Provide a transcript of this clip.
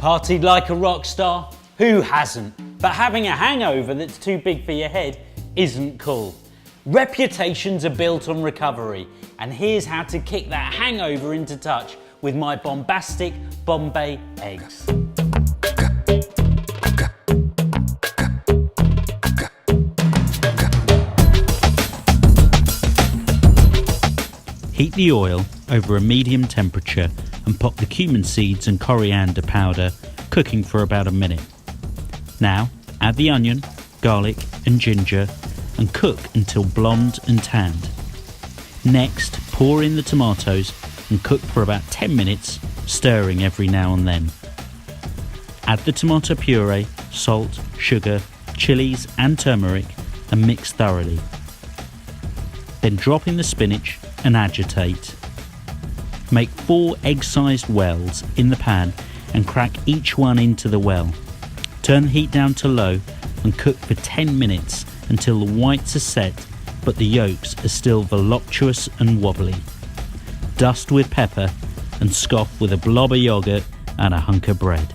Partied like a rock star? Who hasn't? But having a hangover that's too big for your head isn't cool. Reputations are built on recovery, and here's how to kick that hangover into touch with my bombastic Bombay eggs. Heat the oil over a medium temperature and pop the cumin seeds and coriander powder, cooking for about a minute. Now add the onion, garlic and ginger and cook until blonde and tanned. Next, pour in the tomatoes and cook for about 10 minutes, stirring every now and then. Add the tomato puree, salt, sugar, chilies and turmeric and mix thoroughly. Then drop in the spinach and agitate. Make 4 egg-sized wells in the pan and crack each one into the well. Turn the heat down to low and cook for 10 minutes until the whites are set but the yolks are still voluptuous and wobbly. Dust with pepper and scoff with a blob of yogurt and a hunk of bread.